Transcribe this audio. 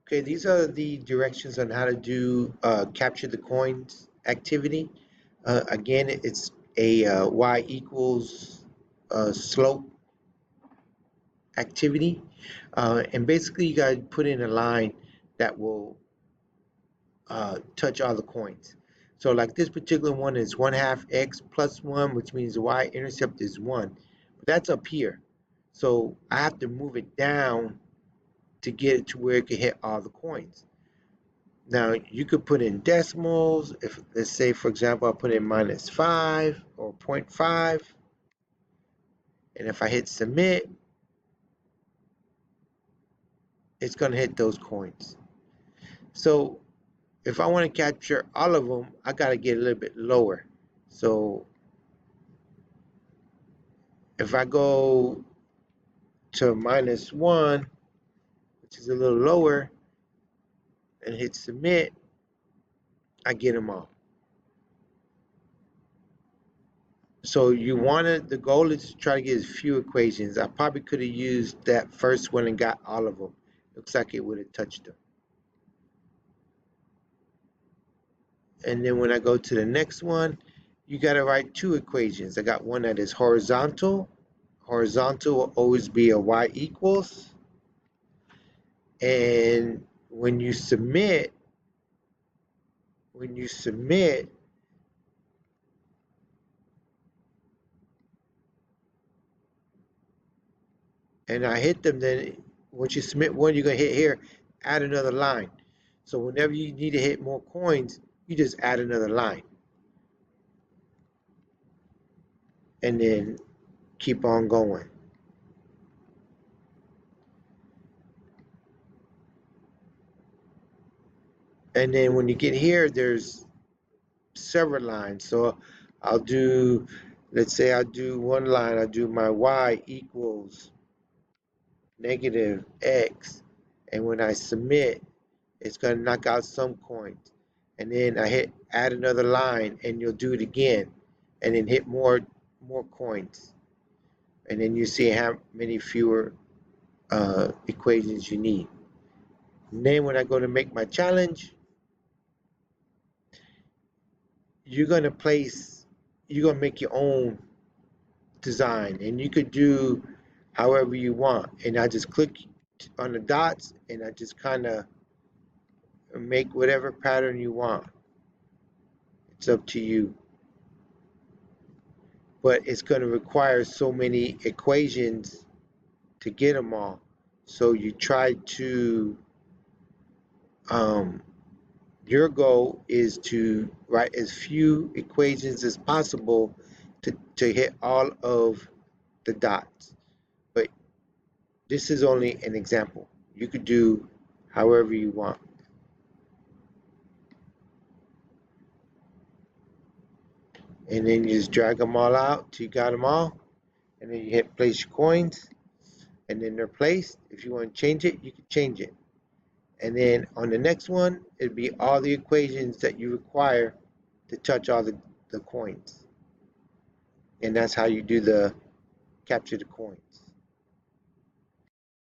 Okay, these are the directions on how to do capture the coins activity. Again, it's a y equals slope activity. And basically, you got to put in a line that will touch all the coins. So like this particular one is 1/2 x plus 1, which means the y-intercept is 1. But that's up here. So I have to move it down to get it to where it can hit all the coins. Now you could put in decimals. If let's say for example I put in -5 or 0.5, and if I hit submit, it's going to hit those coins. So if I want to capture all of them, I got to get a little bit lower. So if I go to -1, which is a little lower, and hit submit, I get them all. So the goal is to try to get as few equations. I probably could have used that first one and got all of them. Looks like it would have touched them. And then when I go to the next one, you got to write two equations. I got one that is horizontal. Horizontal will always be a y equals. And when you submit, and I hit them, then once you submit one, you're going to hit here, add another line. So whenever you need to hit more coins, you just add another line. And then keep on going. And then when you get here, there's several lines. So I'll do, let's say I'll do one line, I'll do my y equals -x. And when I submit, it's going to knock out some coins. And then I hit add another line, and you'll do it again. And then hit more coins. And then you see how many fewer equations you need. And then when I go to make my challenge, you're going to make your own design, and you could do however you want. And I just click on the dots, and I just kind of make whatever pattern you want. It's up to you. But it's going to require so many equations to get them all. So you try to, your goal is to write as few equations as possible to hit all of the dots. But this is only an example. You could do however you want. And then you just drag them all out till you got them all. And then you hit place your coins. And then they're placed. If you want to change it, you can change it. And then on the next one, it'd be all the equations that you require to touch all the coins. And that's how you do the capture the coin.